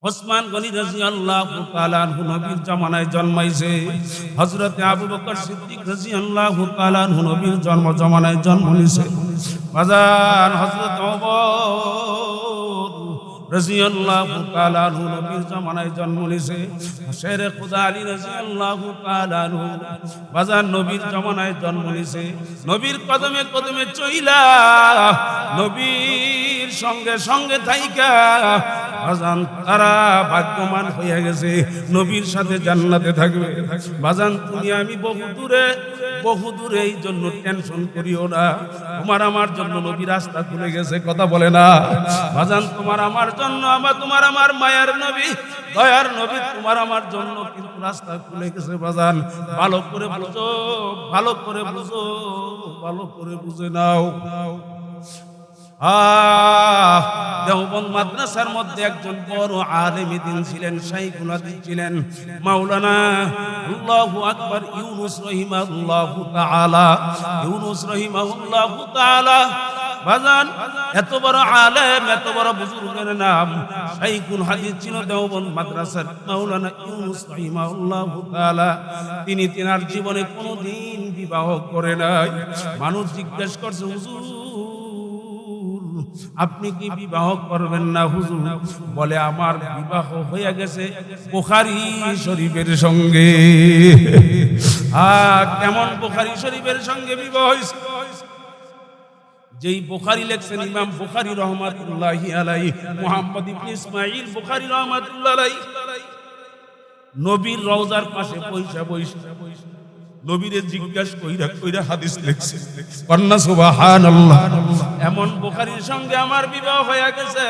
ওসমান গনি রাদিয়াল্লাহু তাআলা আনহু নবীর জামানায় জন্মাইছে। হযরতে আবু বকর সিদ্দিক রাদিয়াল্লাহু তাআলা আনহু নবীর জামানায় জন্ম নিছে। বাজান হযরত ওমর রাদিয়াল্লাহু তাআলা আনহু নবীর জামানায় জন্ম নিছে। শেরে খুদা আলী রাদিয়াল্লাহু তাআলা আনহু বাজান নবীর জামানায় জন্ম নিছে। নবীর কদমে কদমে চইলা নবীর সঙ্গে সঙ্গে থাইকা বাজান তারা ভাগ্যবান হয়ে গেছে, নবীর সাথে জান্নাতে থাকবে। বাজান তুমি আমি বহু দূরে, এই জন্য টেনশন করিও না। তোমার আমার জন্য নবী রাস্তা খুলে গেছে, কথা বলে না বাজান। তোমার আমার জন্য তোমার আমার মায়ার নবী, দয়ার নবী, তোমার আমার জন্য কিন্তু রাস্তা খুলে গেছে। বাজান ভালো করে বুঝো, ভালো করে বুঝো, ভালো করে বুঝে নাও। দেওবন্দ মাদ্রাসার মধ্যে একজন বড় আলেমে দ্বীন ছিলেন, শাইখুল হাদিস ছিলেন মাওলানা আল্লাহু আকবার ইউনুস রাহিমাহুল্লাহু তাআলা। ইউনুস রাহিমাহুল্লাহু তাআলা বাজান এত বড় আলেম, এত বড় বুজুর্গের নাম শাইখুল হাদিস ছিল দেওবন্দ মাদ্রাসার মাওলানা ইউনুস রাহিমাহুল্লাহু তাআলা। তিনি তিনার জীবনে কোনোদিন বিবাহ করে নাই। মানুষ জিজ্ঞেস করছে, হুজুর আপনি কি বিবাহ করবেন না? হুজুর বলে, আমার বিবাহ হয়ে গেছে বুখারী শরীফের সঙ্গে। কেমন বুখারী শরীফের সঙ্গে বিবাহ হয়েছে? যেই বুখারী লেখছেন ইমাম বুখারী রহমাতুল্লাহি আলাইহি, মুহাম্মদ ইবনে ইসমাঈল বুখারী রহমাতুল্লাহি আলাইহি, নবীর রওজার পাশে বইসা নবীরে জিজ্ঞাসা কইরা কইরা হাদিস লিখছে। কন্না সুবহানাল্লাহ। এমন বুখারীর সঙ্গে আমার বিবাহ হয়ে গেছে,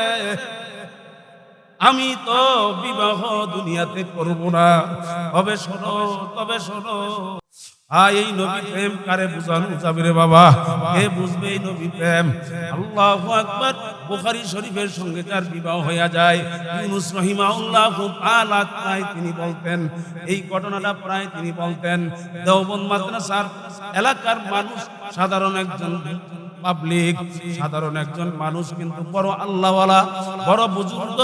আমি তো বিবাহ দুনিয়াতে করব না। তবে শোনো এই নবী প্রেম কারে বুঝানো যাবে রে বাবা? কে বুঝবে এই নবী প্রেম? আল্লাহু আকবার। বুখারী শরীফের সঙ্গে যার বিবাহ হয়ে যায়, ইউনুস রাহিমাহুল্লাহু তাআলা প্রায় তিনি বলতেন, এই ঘটনাটা প্রায় তিনি বলতেন। দেওবন্দ মাদ্রাসার এলাকার মানুষ, সাধারণ একজন পাবলিক, সাধারণ একজন মানুষ, কিন্তু বড় আল্লাহওয়ালা, বড় বুজুর্গ,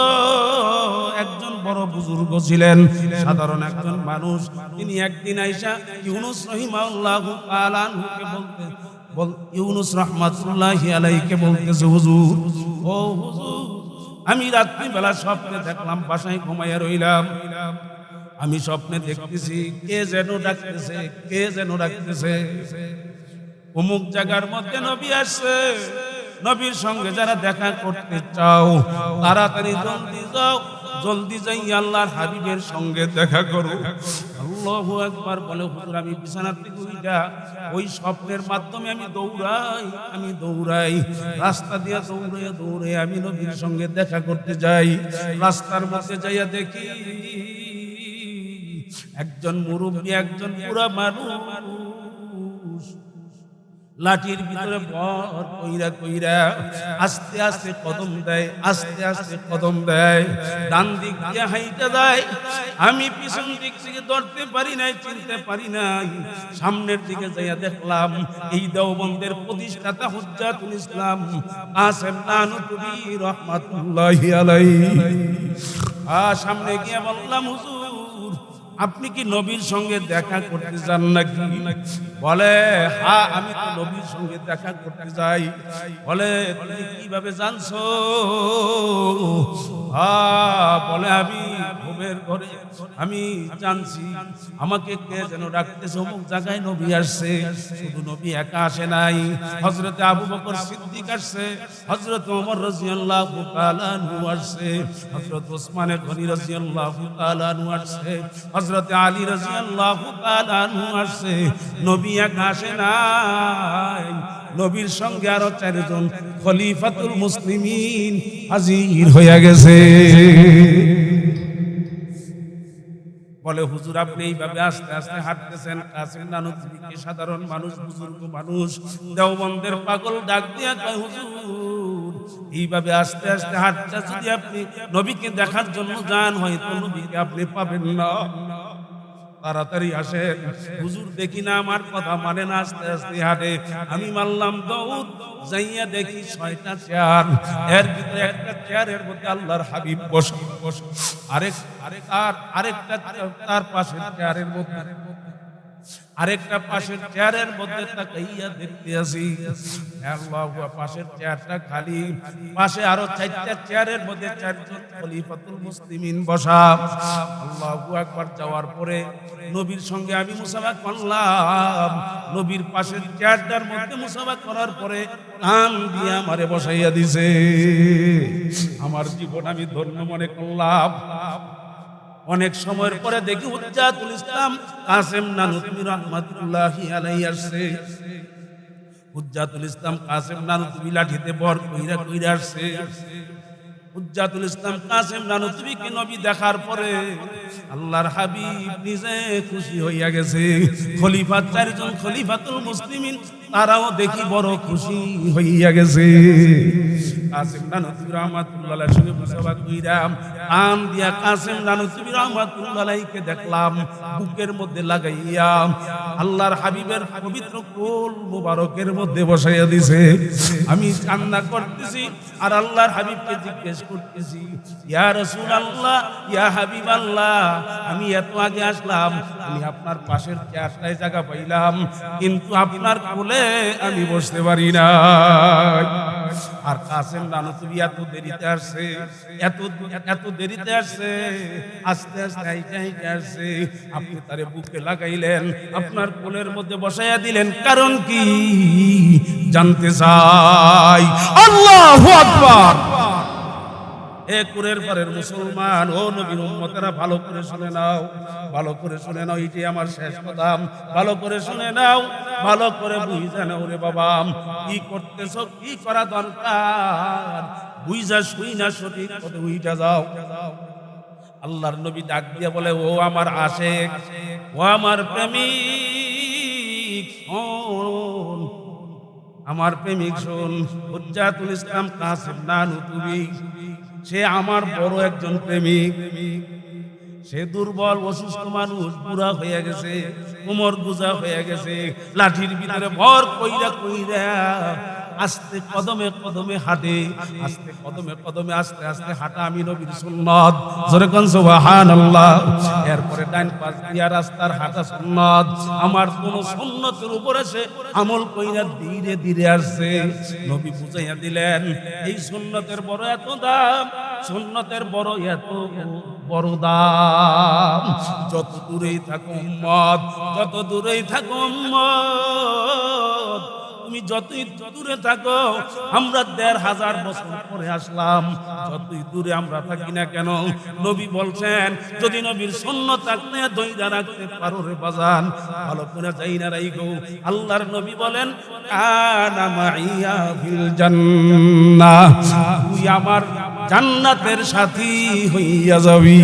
একজন বড় বুজুর্গ ছিলেন, সাধারণ একজন মানুষ। তিনি একদিন আইসা ইউনুস রাহিমাহুল্লাহু তাআলা আনহুকে ইউনুস রাহমাতুল্লাহি আলাইহিকে বলতেছে, হুজুর, ও হুজুর, আমি রাত্রি বেলা স্বপ্নে দেখলাম, বাসায় ঘুমাইয়া রইলাম, আমি স্বপ্নে দেখতেছি কে যেন ডাকতেছে। অমুক জায়গার মধ্যে নবী আসছে, নবীর সঙ্গে যারা দেখা করতে চাও তাড়াতাড়ি জলদি যাই আল্লাহর হাবিবের সঙ্গে দেখা করো। আল্লাহু আকবার বলে, হুজুর আমি বিছানা থেকে উঠা ওই স্বপ্নের মাধ্যমে আমি দৌড়াই, রাস্তা দিয়ে দৌড়ে আমি নবীর সঙ্গে দেখা করতে যাই। রাস্তার মধ্যে যাইয়া দেখি একজন মুরব্বী, একজন বুড়া মানুষ লাঠির ভিতরে ভর কইরা আস্তে আস্তে কদম দেয়, ডান দিক দিয়ে হাইটা যায়। আমি পিছন দিক থেকে ধরতে পারি নাই, চিনতে পারি নাই। সামনের দিকে যাইয়া দেখলাম এই দেওবন্দের প্রতিষ্ঠাতা হুজ্জাতুল ইসলাম কাসেম নানুতুবি রহমাতুল্লাহি আলাইহি। সামনে গিয়ে বললাম, হুজুর আপনি কি নবীর সঙ্গে দেখা করতে চান নাকি? বলে, হ্যাঁ আমি তো নবীর সঙ্গে দেখা করতে যাই। বলে, তুমি কিভাবে জানছো? বলে, আমি ঘুমের ঘরে আমি জানছি, আমাকে কে যেন ডাকতেছে, অমুক জায়গায় নবী আসছে। শুধু নবী একা আসে নাই, হযরতে আবু বকর সিদ্দিক আসছে, হযরত ওমর রাদিয়াল্লাহু তাআলা আনহু আসছে, হযরত ওসমান গনি রাদিয়াল্লাহু তাআলা আনহু আসছে, হযরত আলী রাদিয়াল্লাহু তাআলা আনহু আসছে। নবী একা আসে নাই, নবীর সঙ্গে আরো 4 জন খলিফাতুল মুসলিমিন হাজির হয়ে গেছে। বলে, হুজুর আপনি এইভাবে আস্তে আস্তে হাঁটতেছেন, কাসেম নানুতুবিকে সাধারণ মানুষ, বুজুর্গ মানুষ, দেওবন্দের পাগল ডাক দিয়া কয়, হুজুর এইভাবে আস্তে আস্তে হাঁটতে যদি আপনি নবীকে দেখার জন্য যান, হয়তো নবীকে আপনি পাবেন না। তাড়াতাড়ি আসেন। হুজুর দেখি না আমার কথা মানে না, আস্তে আস্তে হাঁটে। আমি মারলাম দৌড়, যাইয়া দেখি 6টা চেয়ার, এর ভিতরে একটা চেয়ারের মধ্যে আল্লাহর হাবিব বসা। আরেকটা তার পাশের চেয়ারের মধ্যে, আরেকটা পাশের চেয়ারের মধ্যে তাকাইয়া দেখতে আসি, আল্লাহু পাশের চেয়ারটা খালি, পাশে আরো 4টা চেয়ারের মধ্যে 4জন খলিফাতুল মুসলিমিন বসা। আল্লাহু আকবার। যাওয়ার পরে নবীর সঙ্গে আমি মুসাফা করলাম। নবীর পাশের চেয়ারটার মধ্যে মুসাফা করার পরে কান দিয়ে আমারে বসাইয়া দিছে। আমার জীবন আমি ধন্য মনে করলাম। অনেক সময়ের পরে দেখি হুজ্জাতুল ইসলাম কাসেম নানুতুবি রাহমাতুল্লাহি আলাইহি আসছে। হুজ্জাতুল ইসলাম কাসেম নানুতুবি লাঠিতে বর কইরা কইরা আসছে। হুজ্জাতুল ইসলাম কাসেম নানুতুবিকে নবী দেখার পরে আল্লাহর হাবিব নিজে খুশি হইয়া গেছে। খলিফা 4জন খলিফাতুল মুসলিমিন তারাও দেখি বড় খুশি হইয়া গেছে। কাসেম নানুতুবি রাহমাতুল্লাহ আলাইহির সঙ্গে মুসাফা কইরাম, কান দিয়া কাসেম নানুতুবি রাহমাতুল্লাহ আলাইহিকে দেখলাম বুকের মধ্যে লাগাইয়া আল্লাহর হাবিবের পবিত্র কোল মুবারকের মধ্যে বসাইয়া দিছে। আমি কান্না করতেছি আর আল্লাহর হাবিবকে জিজ্ঞেস করতেছি, ইয়া রাসূলুল্লাহ, ইয়া হাবিবাল্লাহ, আমি এত আগে আসলাম, আমি আপনার পাশের চেয়ারটায় জায়গা পাইলাম, কিন্তু আপনার কোলে আমি বসতে পারি না। আর কাসেম নানুতুবি এত দেরিতে আসছে, এত দেরিতে আসছে, আস্তে আস্তে হাইটে হাইটে আসছে। আপনি তারে বুকে লাগাইলেন, আপনার কোলের মধ্যে বসাইয়া দিলেন, কারণ কি জানতে চাই। আল্লাহু আকবার। এ কুরের পারের মুসলমান ও নবীর উম্মতেরা, ভালো করে শুনে নাও, ভালো করে শুনে নাও। এটাই আমার শেষ কথা। ভালো করে শুনে নাও, ভালো করে বুঝে নাও রে বাবা, কি করতেছ, কি করা দরকার, বুঝা শুই না সঠিক পথে উইটা যাও। আল্লাহর নবী ডাক দিয়া বলে, ও আমার আশেক, ও আমার প্রেমিক, শোন, আমার প্রেমিক শোন। হুজ্জাতুল ইসলাম কাসেম নানুতুবি সে আমার বড় একজন প্রেমিক। সে দুর্বল অসুস্থ মানুষ, বুড়া হয়ে গেছে, কোমর গুজা হয়ে গেছে, লাঠির ভিতরে ভর কইরা কইরা আস্তে কদমে কদমে হাঁটে, আস্তে কদমে কদমে আস্তে আস্তে হাঁটা আমি নবীর সুন্নাত। জোরে কোন সুবহানাল্লাহ। এরপরে ডান পাশ দিয়া রাস্তার হাঁটা সুন্নাত। আমার কোন সুন্নতের উপরে সে আমল কইরা ধীরে ধীরে আসছে। নবী বুঝাইয়া দিলেন, এই সুন্নতের বড় এত দাম, সুন্নতের বড় এত বড় দাম। যত দূরেই থাকো উম্মত, যত দূরেই থাকো উম্মত, তুমি যতই দূরে থাকো, আমরা 1500 বছর পরে আসলাম, যতই দূরে আমরা থাকি না কেন, নবী বলছেন, যদি নবীর সুন্নাত থাকতে দইরা রাখতে পারো রে বাজান, ভালো করে যাই না রাইগো। আল্লাহর নবী বলেন, কানা মাইয়া ফিল জান্নাহ, তুই আমার জান্নাতের সাথী হইয়া যাবি।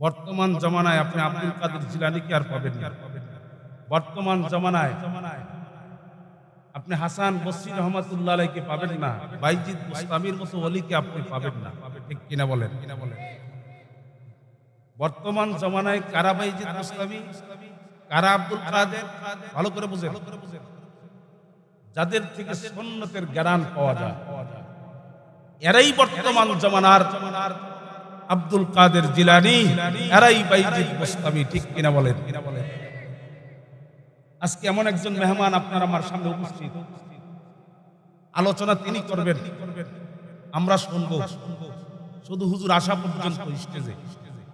বর্তমান জামানায় আপনি আব্দুল কাদের জিলানীকে আর পাবেন না। বর্তমান জামানায় আপনি হাসান বসরি রহমাতুল্লাহ আলাইহিকে পাবেন না, বাইজিদ বুস্তামির মতো ওলিকে আপনি পাবেন না। ঠিক কিনা বলেন? বর্তমান জামানায় কারা বাইজিদ বুস্তামি, কারা আব্দুল কাদের, ভালো করে বুঝেন, যাদের থেকে সুন্নতের জ্ঞান পাওয়া যায়, এরাই বর্তমান জামানার আব্দুল কাদের জিলানী, এরাই বাইজিদ বুস্তামি। ঠিক কিনা বলেন? আজকে এমন একজন মেহমান আপনার আমার সামনে উপস্থিত, আলোচনা তিনি করবেন, আমরা শুনবো। শুধু হুজুর আসা পর্যন্ত স্টেজে,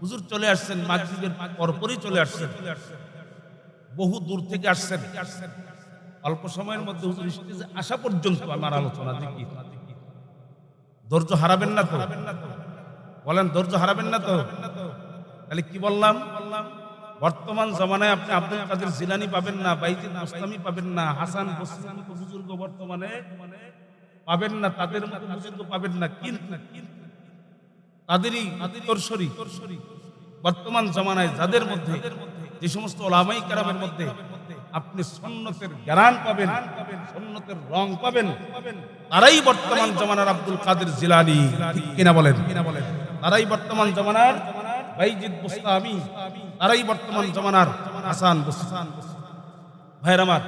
হুজুর চলে আসছেন, মাগরিবের পরপরই চলে আসছেন, বহু দূর থেকে আসছেন, অল্প সময়ের মধ্যে হুজুর স্টেজে আসা পর্যন্ত আমার আলোচনা দেখি। ধৈর্য হারাবেন না তো? বলেন, ধৈর্য হারাবেন না তো? তাহলে কি বললাম? বর্তমান জমানায় আপনি আব্দুল কাদের জিলানী পাবেন না, বাইজিদ বুস্তামি পাবেন না, হাসান বসরির মতো বুজুর্গ বর্তমানে পাবেন না, তাদের মতো বুজুর্গ পাবেন না, কিন্তু তাদেরই উত্তরসূরি বর্তমান জমানায় যাদের মধ্যে, যে সমস্ত উলামায়ে কেরামের মধ্যে আপনি সুন্নতের জ্ঞান পাবেন, সুন্নতের রং পাবেন, তারাই বর্তমান জমানার আব্দুল কাদের জিলানী। কিনা বলেন? তারাই বর্তমান জমানার বাইজিদ বুস্তামি, তারাই বর্তমান জমানার হাসান বসরি। ভাইয়ের আমার,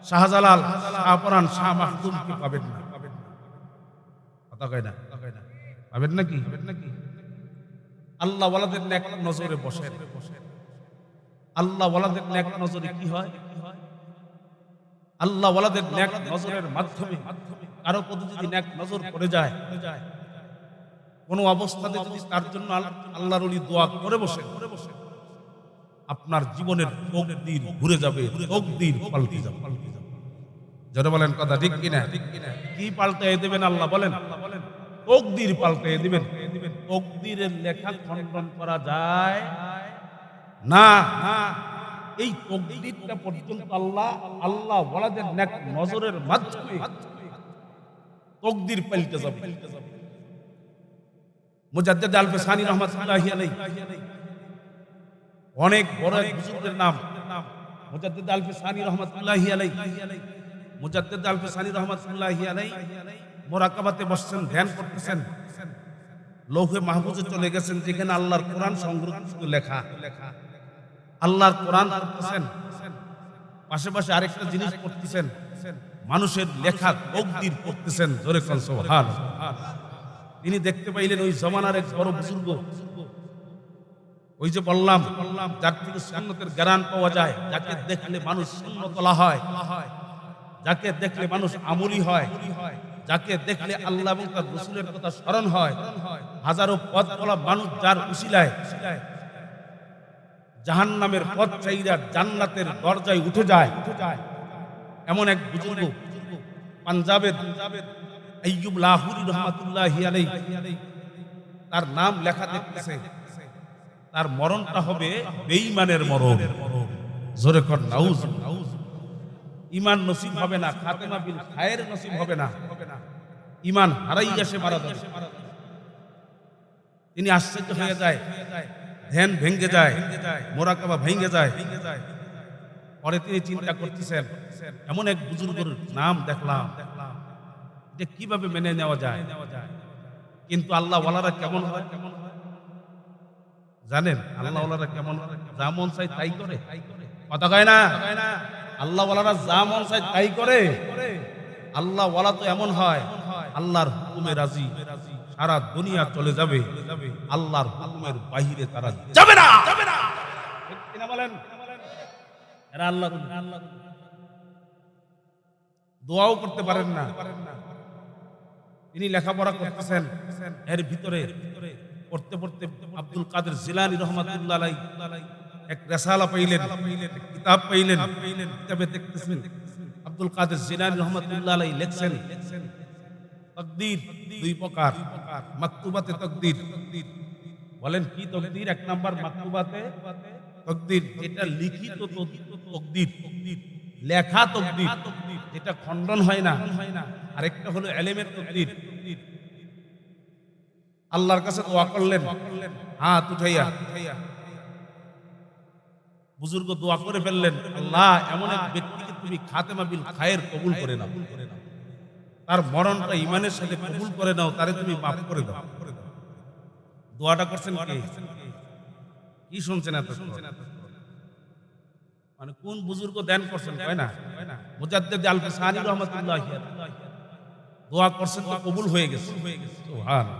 শাহজালাল, শাহপরান, শাহ মাহদুমকে পাবেন না। কথা কয় না? পাবেন নাকি? আল্লাহ ওয়ালাদের নেক নজরে বসেন। আল্লাহ ওয়ালাদের নেক নজরে কি হয়? আল্লাহ ওয়ালাদের নেক নজরের মাধ্যমে কারো প্রতি যদি নেক নজর পড়ে যায়, কোন অবস্থাতে যদি তার জন্য আল্লাহর ওলি দোয়া করে বসে, আপনার জীবনের তকদির ঘুরে যাবে, তকদির পাল্টে যাবে। যারা বলেন কথা ঠিক কিনা? কি পাল্টে দেবেন আল্লাহ বলেন? তকদির পাল্টে দিবেন। তকদিরের লেখা খণ্ডন করা যায় না। এই তকদিরটা পর্যন্ত আল্লাহ ওয়ালাদের নেক নজরের মাধ্যমে তকদির পাল্টে যাবে। মুজাদ্দিদ আল-ফিসানি রাহমাতুল্লাহি আলাইহি, অনেক বড় এক বুজুর্গের নাম মুজাদ্দিদ আল-ফিসানি রাহমাতুল্লাহি আলাইহি। মুজাদ্দিদ আল-ফিসানি রাহমাতুল্লাহি আলাইহি মুরাকাবাতে বসছেন, ধ্যান করতেছেন। লৌহে মাহফুজে চলে গেছেন, যেখানে আল্লাহর কোরআন সংরক্ষিত লেখা। আল্লাহর কোরআন পড়তেছেন, পাশাপাশি আরেকটা জিনিস পড়তেছেন, মানুষের লেখা তকদির পড়তেছেন। জোরে কোন সুবহানাল্লাহ। তিনি দেখতে পাইলেন ওই জমানার এক বড় বুজুর্গ, ওই যে বললাম যার থেকে সুন্নতের জ্ঞান পাওয়া যায়, যাকে দেখলে মানুষ সুন্নতলা হয়, যাকে দেখলে মানুষ আমলি হয়, যাকে দেখলে আল্লাহ এবং তার রাসূলের কথা স্মরণ হয়। হাজারো পথ বলা মানুষ যার উসিলায় জাহান্নামের পথ চাইরা জান্নাতের দরজায় উঠে যায়, এমন এক বুজুর্গ পাঞ্জাবের আইয়ুব লাহুরি রাহমাতুল্লাহি আলাইহি, তার নাম লেখা দেখতেছে। তার মরণটা হবে বেঈমানের মরণ। জোরে কর নাউজ। ঈমান নসিব হবে না, খাতেমা বিল খায়ের নসিব হবে না, ঈমান হারাইয়া সে মারা যাবে। তিনি আশ্চর্য হয়ে যায়, ধ্যান ভেঙে যায়, মোরাকাবা ভেঙে যায়। পরে তিনি চিন্তা করতেছেন, এমন এক বুজুর্গের নাম দেখলাম, যে কিভাবে মেনে নেওয়া যায়। কিন্তু আল্লাহ ওয়ালারা কেমন হয় জানেন? আল্লাহ ওয়ালারা কেমন? যা মন চাই তাই করে। কথা কয় না? আল্লাহ ওয়ালারা যা মন চাই তাই করে। আল্লাহ ওয়ালা তো এমন হয়, আল্লাহর হুকুমে রাজি, সারা দুনিয়া চলে যাবে, আল্লাহর হুকুমের বাইরে তারা যাবে না। ঠিক কিনা বলেন? এরা আল্লাহ দোয়াও করতে পারেন না। তিনি লেখাপড়া করতেছেন, এর ভিতরে পড়তে পড়তে আব্দুল কাদের জিলানী রাহমাতুল্লাহ আলাইহি এক রিসালা পাইলেন, কিতাব পাইলেন। কিতাবে দেখতেছেন আব্দুল কাদের জিলানী রাহমাতুল্লাহ আলাইহি লিখছেন, তাকদীর দুই প্রকার, মাকতুবাতে তাকদীর। বলেন কি তাকদীর? এক নাম্বার মাকতুবাতে তাকদীর, যেটা লিখিত তাকদীর, লেখা তাকদীর, যেটা খণ্ডন হয় না। আরেকটা হলো ইলমের তাকদীর। আল্লাহর কাছে দোয়া করলেন, হাত উঠাইয়া বুজুর্গ দোয়া করে ফেললেন, আল্লাহ এমন এক ব্যক্তিকে তুমি খাতেমা বিল খায়ের কবুল করে নাও, তার মরণটা ঈমানের সাথে কবুল করে নাও, তারে তুমি মাফ করে দাও। দোয়াটা করছেন কে? কি শুনছেন এত? মানে কোন বুজুর্গ ধ্যান করছেন? কয় না, মুজাদ্দিদ আল-ফিসানি রাহমাতুল্লাহি আলাইহি দোয়া করছেন, তো কবুল হয়ে গেছে। সুবহানাল্লাহ।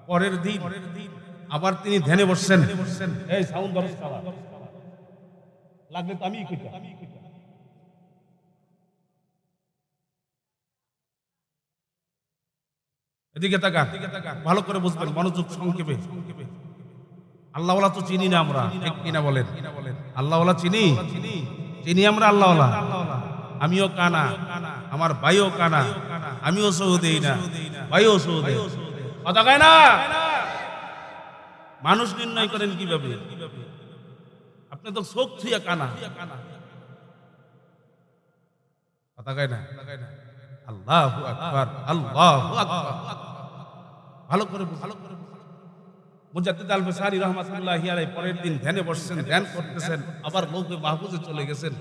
পরের দিন আবার তিনি ধ্যানে বসছেন। এই সাউন্ড দরজ খাওয়া লাগলে তো আমি কইতাম। এদিকে তাকান, ভালো করে বুঝবেন, মনোযোগ সংক্ষেপে। আল্লাহ ওয়ালা তো চিনি না আমরা, ঠিক কিনা বলেন? আল্লাহ ওয়ালা চিনি আমরা আল্লাহ ওয়ালা। আমিও কানা, আমার ভাইও কানা, আমিও সৌদেই না, ভাইও সৌদে। কথা কয় না? মানুষ নির্ণয় করেন কিভাবে? আপনি তো চোখ ছুঁয়া কানা। কথা কয় না? আল্লাহু আকবার, আল্লাহু আকবার। ভালো করে মুজাদ্দিদ আল-ফিসানি রাহমাতুল্লাহি আলাইহি পরের দিন ধ্যানে বসছেন, ধ্যান করতেছেন, আবার লৌহে মাহফুজে চলে গেছেন,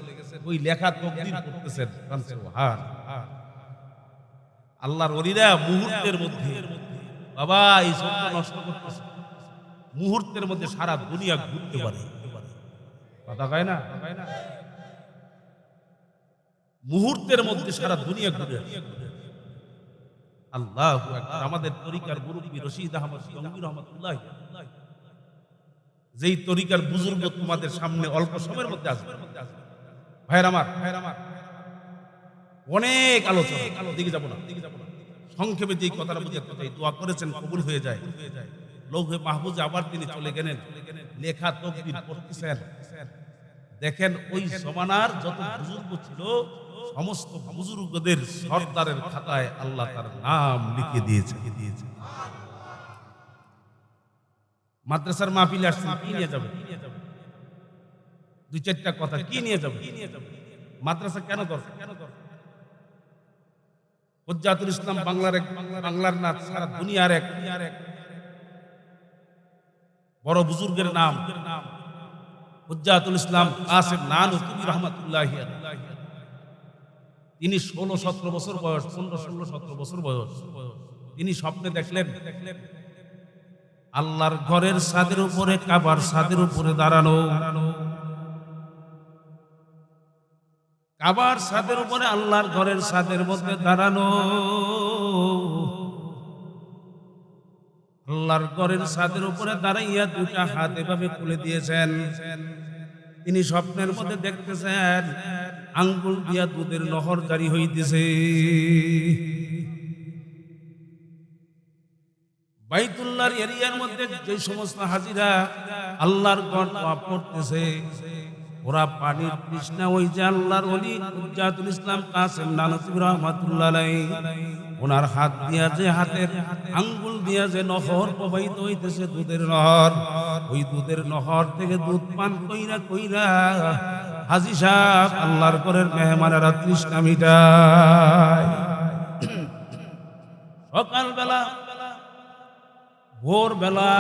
ওই লেখা তাকদীর করতেছেন। সুবহানাল্লাহ। আল্লাহর ওলিরা মুহূর্তের মধ্যে বাবা এই চোখটা নষ্ট করতেছে, মুহূর্তের মধ্যে সারা দুনিয়া ঘুরতে পারে। কথা কয় না? মুহূর্তের মধ্যে সারা দুনিয়া ঘুরে আসে। আল্লাহু আকবার। আমাদের তরিকার মুরব্বী রশিদ আহমদ গঙ্গি রহমাতুল্লাহ, যেই তরিকার বুজুর্গ তোমাদের সামনে অল্প সময়ের মধ্যে আসবে। ভাইয়ের আমার, অনেক আলোচনা, দিকে যাব না। সংক্ষেপে যেই কথাটা বুঝাতে চাই, দোয়া করেছেন কবুল হয়ে যায়। লৌহে মাহফুজে আবার তিনি চলে গেলেন, লেখা তকদির পড়তেছেন। দেখেন ওই জমানার যত বুজুর্গ ছিল সমস্ত বুজুর্গদের সর্দারের খাতায় আল্লাহ তার নাম লিখে দিয়েছে। মাদ্রাসার মাহফিলে আসছেন, কি নিয়ে যাবে? দুই চারটা কথা কি নিয়ে যাবে? মাদ্রাসা কেন দরকার? হুজ্জাতুল ইসলাম বাংলার না, সারা দুনিয়ার এক বড় বুজুর্গের নাম হুজ্জাতুল ইসলাম কাসেম নানুতুবি রহমাতুল্লাহি আলাইহি। তিনি 16-17 বছর বয়স, 15-16-17 বছর বয়স, তিনি স্বপ্নে দেখলেন আল্লাহর ঘরের ছাদের উপরে, কাবার ছাদের উপরে দাঁড়ানো, কাবার ছাদের উপরে আল্লাহর ঘরের ছাদের মধ্যে দাঁড়ানো। আল্লাহর ঘরের ছাদের উপরে দাঁড়াইয়া দুটা হাত এভাবে খুলে দিয়েছেন। তিনি স্বপ্নের মধ্যে দেখতেছেন আঙ্গুল দিয়া দুধের নহর জারি হইতেছে। বাইতুল্লাহর এরিয়ার মধ্যে যে সমস্ত হাজিরা আল্লাহর ঘর তওয়াফ করতেছে, ওরা পানির তৃষ্ণা, ওই যে আল্লাহর ওলি হুজ্জাতুল ইসলাম কাসেম নানুতুবি রহমাতুল্লাহ আলাইহি, ওনার হাত দিয়া যে, হাতের আঙ্গুল দিয়া যে নহর প্রবাহিত হইতেছে, দুধের নহর, ওই দুধের নহর থেকে দুধ পান কইরা কইরা হাজী সাহেব আল্লাহর ঘরের মেহমানেরা তৃষ্ণা মিটায়। সকালবেলা, ভোরবেলা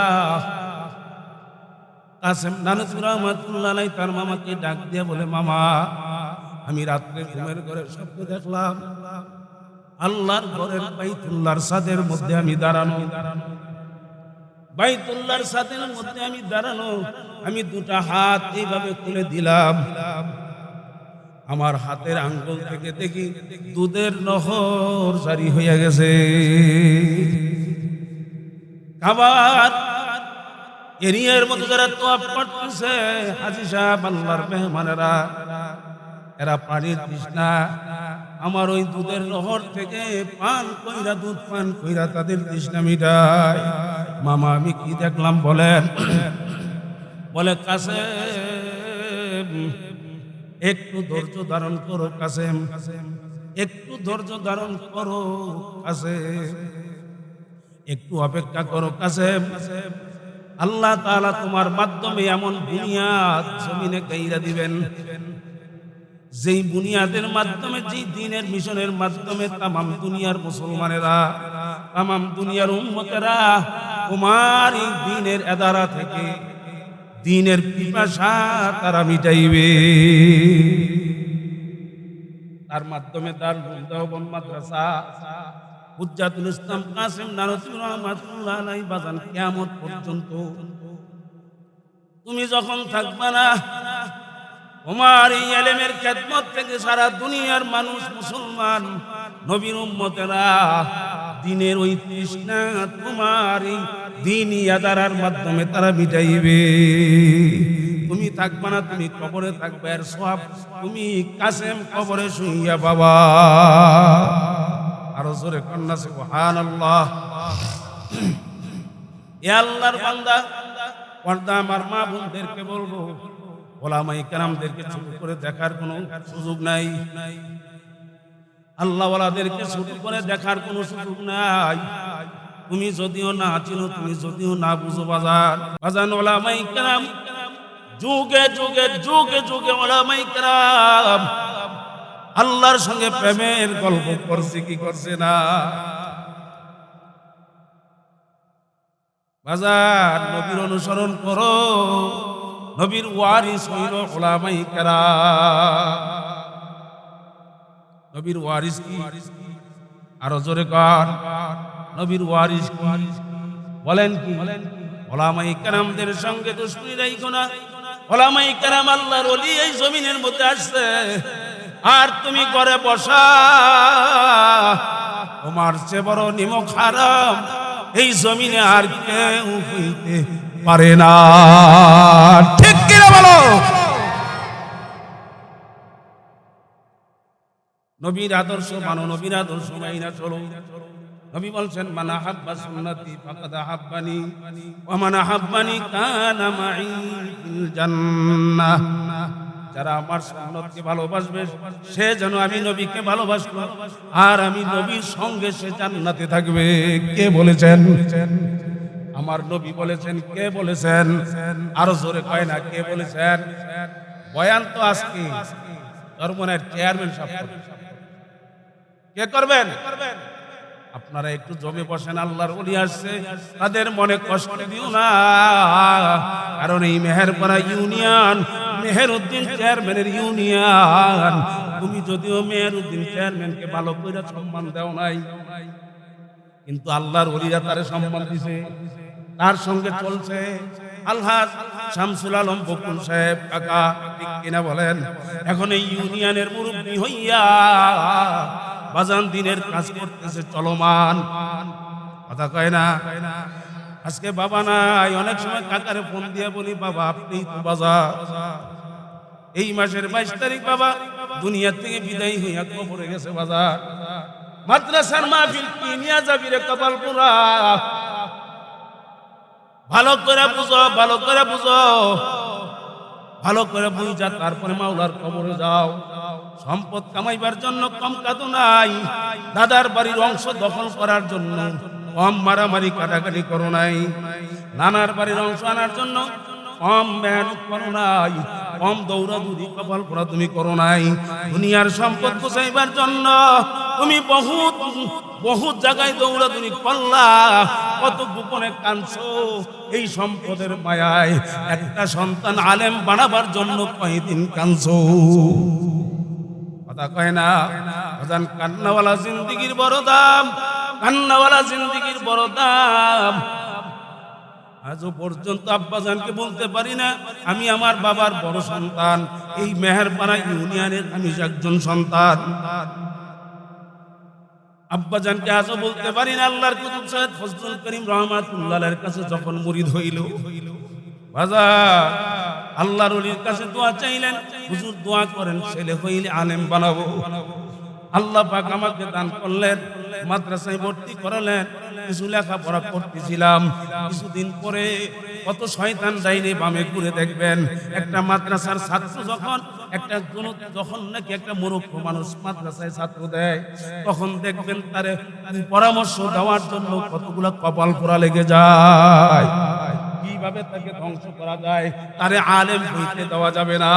কাসেম নানুতুবি রহমাতুল্লাহ আলাইহি তার মামাকে ডাক দিয়ে বলে, মামা, আমি রাত্রে ঘুমের ঘরে স্বপ্ন দেখলাম আল্লাহর ঘরের বাইতুল্লাহর ছাদের মধ্যে আমি দাঁড়ানো, বাইতুল্লাহর ছাদের মধ্যে আমি দাঁড়ানো, আমি দুটা হাত এইভাবে খুলে দিলাম, আমার হাতের আঙ্গুল থেকে দেখি দুধের নহর জারি হইয়া গেছে। কাবার এরিয়ার মধ্যে যারা তওয়াফ করতেছে, হাজী সাহেব আল্লাহর মেহমানেরা, এরা পানির তৃষ্ণা, আমার ওই দুধের নহর থেকে পান কইরা, দুধ পান কইরা তাদের তৃষ্ণা মিটায়। মামা, আমি কি দেখলাম বলেন? বলে, কাসেম, একটু ধৈর্য ধারণ করো কাসেম, একটু ধৈর্য ধারণ করো কাসেম, একটু অপেক্ষা করো কাসেম। আল্লাহ তাআলা তোমার মাধ্যমে এমন বুনিয়াদ জমিনে গাইরা দিবেন, যেই বুনিয়াদের মাধ্যমে, যেই দ্বীনের মিশনের মাধ্যমে তামাম দুনিয়ার মুসলমানেরা, তামাম দুনিয়ার উম্মতেরা তোমার এই দ্বীনের এদারা থেকে দ্বীনের পিপাসা তারা মিটাইবে। তার মাধ্যমে দারুল দেওবন্দ মাদ্রাসা হুজ্জাতুল ইসলাম কাসেম নানুতুবি রহমাতুল্লাহ আলাইহি বাজান কিয়ামত পর্যন্ত তুমি যখন থাকবা না, তোমার এই ইলমের খেদমত থেকে সারা দুনিয়ার মানুষ, মুসলমান নবীর উম্মতেরা দ্বীনের ওই তৃষ্ণা তোমার এই দ্বীনি আদারার মাধ্যমে তারা মিটাইবে। তুমি থাকবা না, তুমি কবরে থাকবে, আর সওয়াব তুমি কাসেম কবরে শুইয়া বাবা। আরো জোরে কন্যা সুবহানাল্লাহ। এ আল্লাহর বান্দা, পর্দা আমার মা বোনদেরকে বলবো, ওলামায়ে কেরামদেরকে ছোট করে দেখার কোনো সুযোগ নাই, আল্লাহওয়ালাদেরকে ছোট করে দেখার কোনো সুযোগ নাই। তুমি যদিও না চিনো, তুমি যদিও না বুঝো বাজান, ওলামায়ে কেরাম যুগে যুগে যুগে যুগে ওলামায়ে কেরাম আল্লাহর সঙ্গে প্রেমের গল্প করছে কি করছে না? বাজার, নবীর অনুসরণ করো, নবীর ওয়ারিস হইল উলামায়ে কেরাম। নবীর ওয়ারিস কি? আরো জোরে কর, নবীর ওয়ারিস কি? বলেন কি? ওলামায়ে কেরামদের সঙ্গে দুশমনি রাখো না। ওলামায়ে কেরাম আল্লাহর ওলি এই জমিনের মধ্যে আসছে, আর তুমি ঘরে বসা। তোমার চেয়ে বড় নিমক হারাম এই জমিনে আর কেউ হইতে পারে না। ঠিক কিনা বলো? নবীর আদর্শ মানো, নবীর আদর্শ মাইনা চলো। নবী বলছেন মান আহাব্বা সুন্নতি ফাকাদ আহাব্বানি ওয়া মান আহাব্বানি কানা মাই ফিল জান্নাহ। যারা আমার সুন্নতকে ভালোবাসবে সে যেন আমি নবীকে ভালোবাসবো, আর আমি নবীর সঙ্গে সে জান্নাতে থাকবে। কে বলেছেন? আমার নবী বলেছেন। কে বলেছেন? আরো জোরে কয় না, কে বলেছেন? বয়ান তো আজকে চরমনের চেয়ারম্যান সাহেব কে করবেন? আপনারা একটু জমে বসেন, আল্লাহর ওলি আসছে, তাদের মনে কষ্ট দিও না। কারণ এই মেহেরপাড়া ইউনিয়ন মেহেরউদ্দিন চেয়ারম্যানের ইউনিয়ন। তুমি যদিও মেহেরউদ্দিন চেয়ারম্যানকে ভালো করে সম্মান দাও নাই, কিন্তু আল্লাহর ওলিরা তারে সম্মান দিছে, তার সঙ্গে চলছে। আলহাজ শামসুল আলম বকুল সাহেব কাকা, ঠিক কিনা বলেন? এখন এই ইউনিয়নের মুরব্বী হইয়া বাজান দিনের কাজ করতেছে চলমান। কথা কয় না? আজকে বাবা নাই, অনেক সময় কাকারে ফোন দিয়ে বলি বাবা আপনি তো বাজার। এই মাসের 22 তারিখ বাবা দুনিয়া থেকে বিদায় হইয়া কবরে গেছে বাজার। মাদ্রাসার মাহফিল কি নিয়ে যাবি রে কপালপুরা? ভালো করে বুঝো, ভালো করে বুঝো, ভালো করে বুঝা তারপরে মাওলার কবরে যাও। সম্পদ কামাইবার জন্য কম কাঁদো নাই, দাদার বাড়ির অংশ দখল করার জন্য কম মারামারি কাটাকাটি করো নাই, নানার বাড়ির অংশ আনার জন্য কম মেহনত করো নাই, কম দৌড়াদৌড়ি কপাল পোড়া তুমি করো নাই। দুনিয়ার সম্পদ গোছাইবার জন্য তুমি বহুত জায়গায় দৌড়াদৌড়ি করলা, কত গোপনে কাঁদছো এই সম্পদের মায়ায়। একটা সন্তান আলেম বানাবার জন্য কয়দিন কাঁদছো? কথা কয় না? বাজান কান্নাওয়ালা জিন্দেগির বড় দাম, কান্নাওয়ালা জিন্দেগির বড় দাম। আজও পর্যন্ত আব্বাজানকে বলতে পারি না আমি আমার বাবার বড় সন্তান, এই মেহেরপাড়া ইউনিয়নের আমি একজন সন্তান। আব্বাজানকে আজও বলতে পারি না আল্লাহর কুতুব সৈয়দ ফজলুল করিম রহমাতুল্লাহর কাছে যখন মুরিদ হইল, বাজার আল্লাহর ওলির কাছে দোয়া চাইলেন, হুজুর দোয়া করেন ছেলে হইলে আলেম বানাবো। আল্লাহ পাক আমাকে দান করলেন, মাদ্রাসায় ভর্তি করালেন, কিছু লেখাপড়া করতেছিলাম। কিছুদিন পরে কত শয়তান ডাইনে বামে ঘুরে দেখবেন। একটা মাদ্রাসার ছাত্র যখন নাকি একটা মূর্খ মানুষ মাদ্রাসায় ছাত্র দেয়, তখন দেখবেন তারে পরামর্শ দেওয়ার জন্য কতগুলো কপাল পোড়া লেগে যায়। কিভাবে তাকে ধ্বংস করা যায়, তারে আলেম হইতে দেওয়া যাবে না।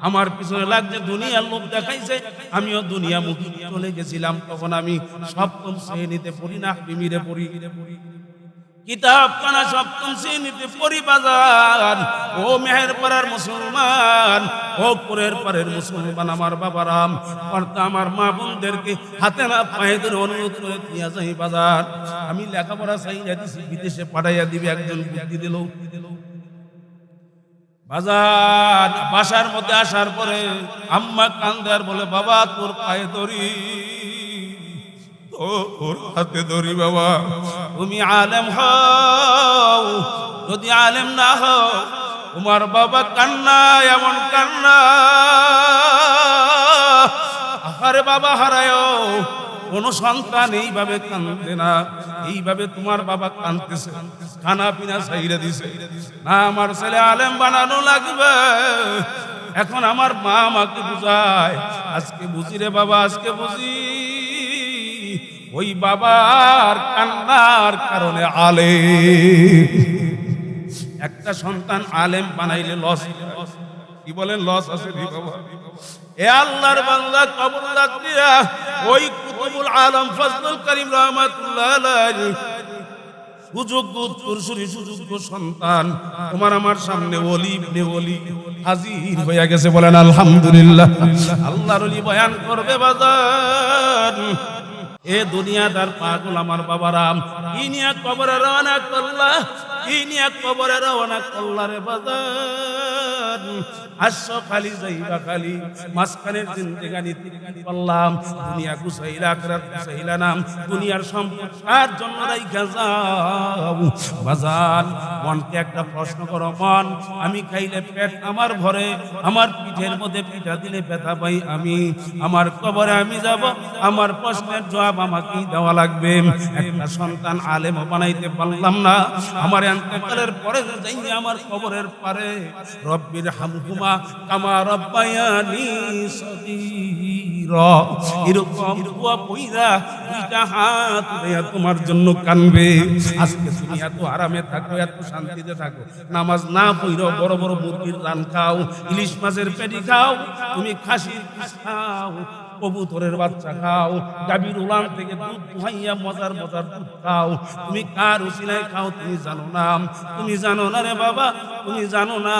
আমার পিছনে লাগছে দুনিয়ার লোক দেখাইছে, আমিও দুনিয়া মুখী চলে গেছিলাম। তখন আমি সপ্তম শ্রেণীতে পড়ি, না বিমিরে পড়ি, কিতাব কানা সপ্তম শ্রেণীতে পড়ি। বাজার ও মেহেরপাড়ার মুসলমান, ও পুরের পাড়ের মুসলমান, আমার বাবারাম, আমার মা বোনদেরকে হাতে না পায়ে ধরে অনুরোধ করে দিয়া যাই বাজার আমি লেখাপড়া চাইয়া দিছি, বিদেশে পাঠাইয়া দিবে, একজন বুদ্ধি দিল। বাজার বাসার মধ্যে আসার পরে আম্মা কান্দে আর বলে বাবা তোর পায়ে ধরি, তোর হাতে ধরি, বাবা তুমি আলেম হও, যদি আলেম না হও তোমার বাবা কান্না, এমন কান্না, আরে বাবা হারায় কোন সন্তান এইভাবে কান্দে না, এইভাবে তোমার বাবা কান্দতেছে, খানা পিনা ছাইরা দিছে না, আমার ছেলে আলেম বানানো লাগবে। এখন আমার মা আমাকে বুঝায়, আজকে বুঝি রে বাবা, আজকে বুঝি ওই বাবার কান্নার কারণে আলেম, একটা সন্তান আলেম বানাইলে লস, কি বলেন লস আছে বাবা? এ আল্লাহর বান্দা কবর রাত্রিয়া ওই কুতুবুল আলম ফজলুল করিম রহমাতুল্লাহ আলাইহি সুযোগ্য উত্তরসূরি, সুযোগ্য সন্তান তোমার আমার সামনে ওলি ইবনে ওলি হাজির হয়ে গেছে। বলেন আলহামদুলিল্লাহ। আল্লাহর ওলি বয়ান করবে বাজার। এ দুনিয়াদার পাগল আমার বাবারাম ইনিয়া কবরে রওনা করলা, কি নিয়ে কবরে রওনা করলারে বাজার আসছো খালি যাইবা খালি মাঝখানের জিন্দেগানি করলাম দুনিয়া গুছাইলা আখিরাত গুছাইলা নাম দুনিয়ার সম্পদ কার জন্য রাইখা যাও বাজান মনকে একটা প্রশ্ন করো মন আমি খাইলে পেট আমার ভরে আমার পিঠের মধ্যে পিঠা দিলে ব্যথা পাই আমি আমার কবরে আমি যাব আমার প্রশ্নের জবাব আমাকে দেওয়া লাগবে একটা সন্তান আলেম বানাইতে পারলাম না আমার ইন্তেকালের পরে যাই আমার কবরের পারে রব্বির হামহুমা কামা রব্বায়ানি সগীরা এরকম দোয়া কইরা দুইটা হাত উঠাইয়া তোমার জন্য কানবে আজকে তুমি এত আরামে থাকো এত শান্তিতে থাকো নামাজ না পড়ো বড় বড় মুরগির রান খাও ইলিশ মাছের পেটি খাও তুমি খাসির পিস খাও কবুতরের বাচ্চা খাও গাভীর উলান থেকে দুধ দুহাইয়া মজার মজার দুধ খাও তুমি কার উসিলায় খাও তুমি জানো না রে বাবা তুমি জানো না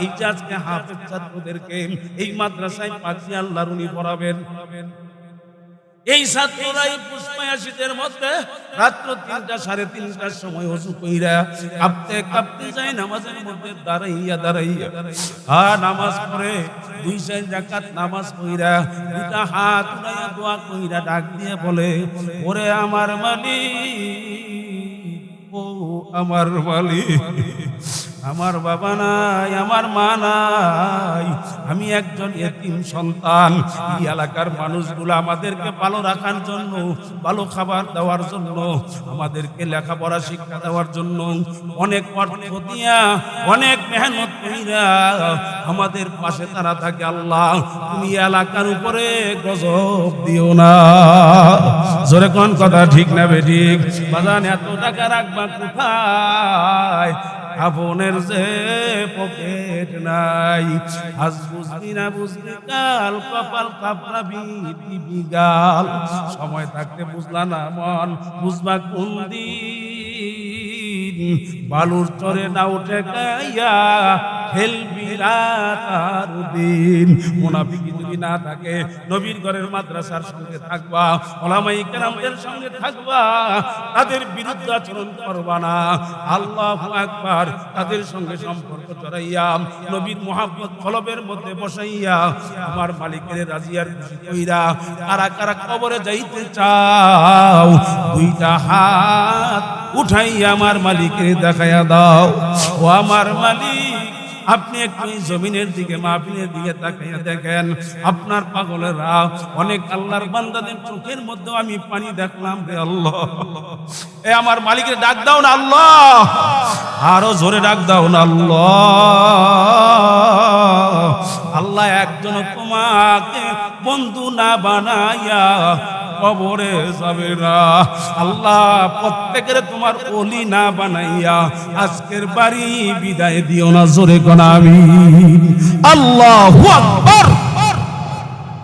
এই যে আজকে হাফেজ ছাত্রদেরকে এই মাদ্রাসায় পাখি আল্লাহর উনি পড়াবেন এই ছাত্ররাই পুষ্পায়াশীদের মধ্যে রাত্র 3টা 3:30টার সময় ওযু কইরা কাঁপতে কাঁপতে যায় নামাজের মধ্যে দাঁড়াইয়া নামাজ পড়ে 2-4 রাকাত নামাজ পড়া দুটা হাত উঠাইয়া দোয়া কইরা ডাক দিয়ে বলে ওরে আমার মালিক ও আমার মালিক আমার বাবা নাই আমার মা নাই আমি একজন এতিম সন্তান এই এলাকার মানুষগুলো আমাদেরকে ভালো রাখার জন্য ভালো খাবার দেওয়ার জন্য আমাদেরকে লেখাপড়া শিক্ষা দেওয়ার জন্য অনেক অর্থ দিয়া অনেক মেহনত কইরা আমাদের পাশে তারা থাকে আল্লাহ তুমি এলাকার উপরে গজব দিও না জোরে কোন কথা ঠিক না বেঠিক বাজান এত টাকা রাখবা কোথায় আপনের যে পকেট নাই আজ বুঝবি না বুঝবি কাল কপাল কাপড়াবি দিবি গাল সময় থাকতে বুঝলা না মন বুঝবা কোন দিন বালুর চরে না উঠে গাইয়া খেলবি রাত আর দিন মুনাফিকি যদি না থাকে নবীর ঘরের মাদ্রাসার সঙ্গে থাকবা ওলামায়ে কেরামদের সঙ্গে থাকবা তাদের বিরুদ্ধে আচরণ করবা না আল্লাহু আকবার তাদের সঙ্গে সম্পর্ক জড়াইয়া নবীর মুহাব্বত কলবের মধ্যে বসাইয়া আমার মালিকের রাজিয়ার খুশি কইরা কারা কারা কবরে যাইতে চাও দুইটা হাত উঠাইয়া আমার মালিকের দেখাইয়া দাও ও আমার মালিক আপনি একটু জমিনের দিকে মাহফিলের দিকে তাকাইয়া দেখেন আপনার পাগলেরা অনেক আল্লাহর বান্দাদের চোখের মধ্যে আমি পানি দেখলাম রে আল্লাহ এ আমার মালিকের ডাক দাও না আল্লাহ আরো জোরে ডাক দাও না আল্লাহ আল্লাহ একজন তোমাকে বন্ধু না বানাইয়া কবরে যাবে না আল্লাহ প্রত্যেকের তোমার ওলি না বানাইয়া আজকের বাড়ি বিদায় দিও না জোরে কোন আমিন আল্লাহু আকবার